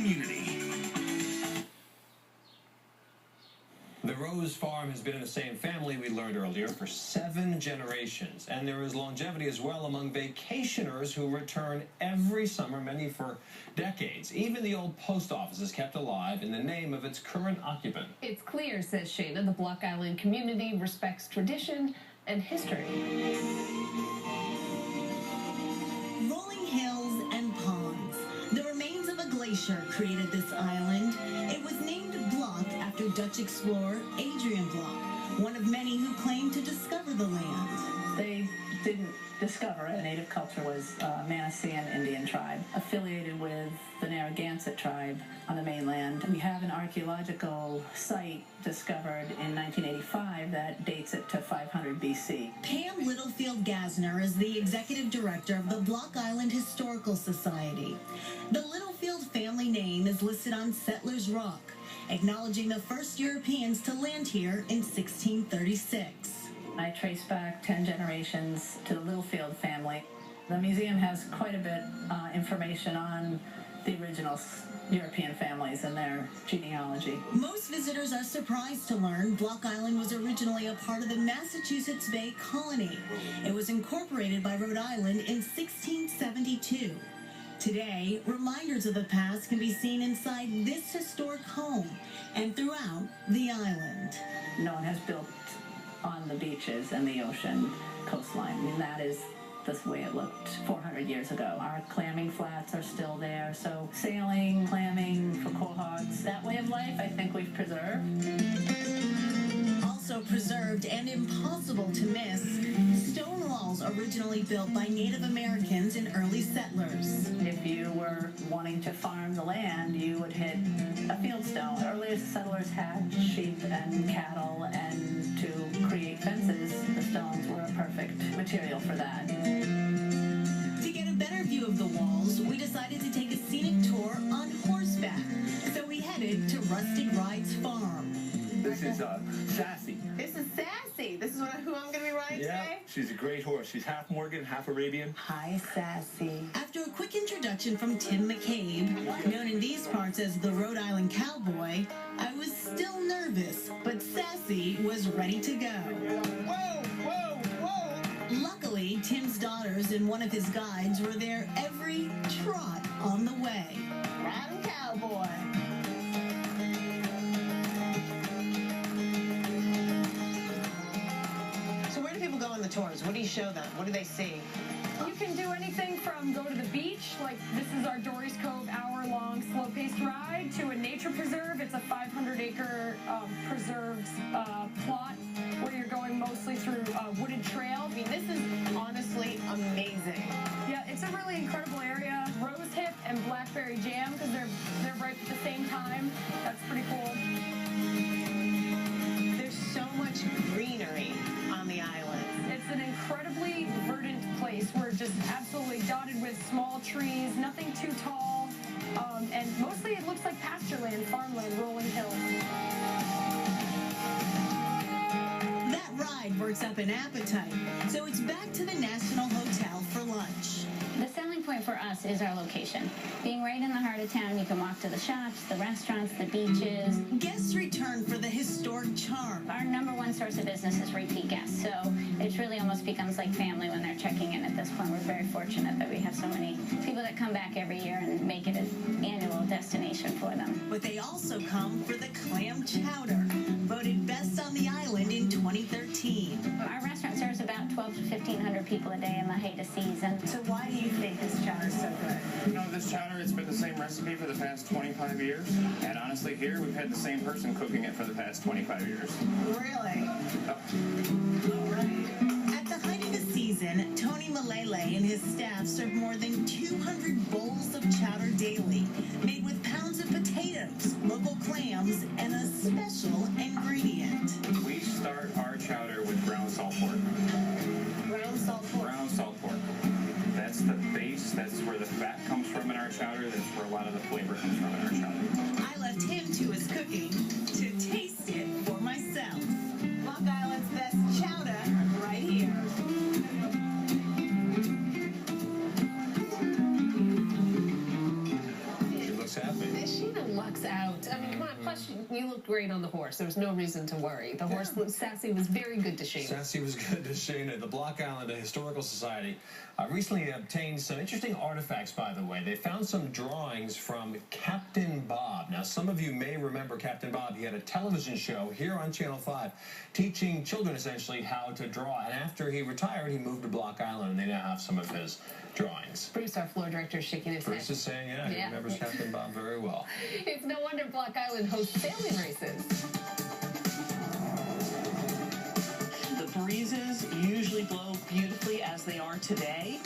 community. The Rose Farm has been in the same family, we learned earlier, for 7 generations. And there is longevity as well among vacationers who return every summer, many for decades. Even the old post office is kept alive in the name of its current occupant. It's clear, says Shana, the Block Island community respects tradition and history. Rolling hills and ponds. The remains of a glacier created this island. It was named Block after Dutch explorer Adrian Block, one of many who claimed to discover the land. They didn't discover it. Native culture was a Manassian Indian tribe affiliated with the Narragansett tribe on the mainland. We have an archaeological site discovered in 1985 that dates it to 500 BC. Pam Littlefield Gasner is the executive director of the Block Island Historical Society. The Littlefield family name is listed on Settlers Rock, acknowledging the first Europeans to land here in 1636. I trace back 10 generations to the Littlefield family. The museum has quite a bit information on the original European families and their genealogy. Most visitors are surprised to learn Block Island was originally a part of the Massachusetts Bay Colony. It was incorporated by Rhode Island in 1672. Today, reminders of the past can be seen inside this historic home and throughout the island. No one has built on the beaches and the ocean coastline. I mean, that is the way it looked 400 years ago. Our clamming flats are still there, so sailing, clamming for quahogs, that way of life I think we've preserved. Also preserved and impossible to miss, stone walls originally built by Native Americans and early settlers. If you were wanting to farm the land, you would hit a fieldstone. The earliest settlers had sheep and cattle, and to create fences, the stones were a perfect material for that. To get a better view of the walls, we decided to take a scenic tour on horseback. So we headed to Rustic Rides Farm. This is Sassy. This is Sassy. This is who I'm going to be riding today? She's a great horse. She's half Morgan, half Arabian. Hi, Sassy. After a quick introduction from Tim McCabe, known in these parts as the Rhode Island Cowboy, I was still nervous, but Sassy was ready to go. Whoa, whoa, whoa! Luckily, Tim's daughters and one of his guides were there every trot on the way. Riding Cowboy. On the tours, what do you show them? What do they see? You can do anything from go to the beach, like this is our Dory's Cove hour-long slow-paced ride, to a nature preserve. It's a 500-acre preserved plot where you're going mostly through wooded trail. I mean, this is honestly amazing. Yeah, it's a really incredible area. Rose hip and blackberry jam, because they're ripe at the same time. That's pretty cool. There's so much greenery on the island. It's an incredibly verdant place. We're just absolutely dotted with small trees, nothing too tall, and mostly it looks like pasture land, farmland, rolling hills. That ride works up an appetite, so it's back to the National Hotel for lunch. The selling point for us is our location. Being right in the heart of town, you can walk to the shops, the restaurants, the beaches. Guests return for the historic charm. Our #1 source of business is repeat guests, so it really almost becomes like family when they're checking in at this point. We're very fortunate that we have so many people that come back every year and make it an annual destination for them. But they also come for the clam chowder, voted best on the island in 2013. Our restaurant serves about 1,200 to 1,500 people a day in the height of season. So why do you think this chowder is so good? You know, this chowder, it's been the same recipe for the past 25 years. And honestly, here, we've had the same person cooking it for the past 25 years. Really? All right. At the height of the season, Tony Malele and his staff serve more than 200 bowls of chowder daily, made with pounds of potatoes, local clams, and a special ingredient. We start our chowder with ground salt pork. Ground salt pork. Ground salt pork. That's the base. That's where the fat comes from in our chowder. That's where a lot of the flavor comes from in our chowder. I left him to his cooking to taste it for myself. Block Island's best chowder right here. She looks happy. This us out. I mean, come on. Plus, you looked great on the horse. There was no reason to worry. The horse, Sassy, was very good to Shayna. Sassy was good to Shayna. The Block Island Historical Society recently obtained some interesting artifacts, by the way. They found some drawings from Captain Bob. Now, some of you may remember Captain Bob. He had a television show here on Channel 5 teaching children, essentially, how to draw. And after he retired, he moved to Block Island, and they now have some of his drawings. Bruce, our floor director, is shaking his Bruce head. is saying, yeah, he remembers Captain Bob very well. It's no wonder Block Island hosts sailing races. The breezes usually blow beautifully as they are today.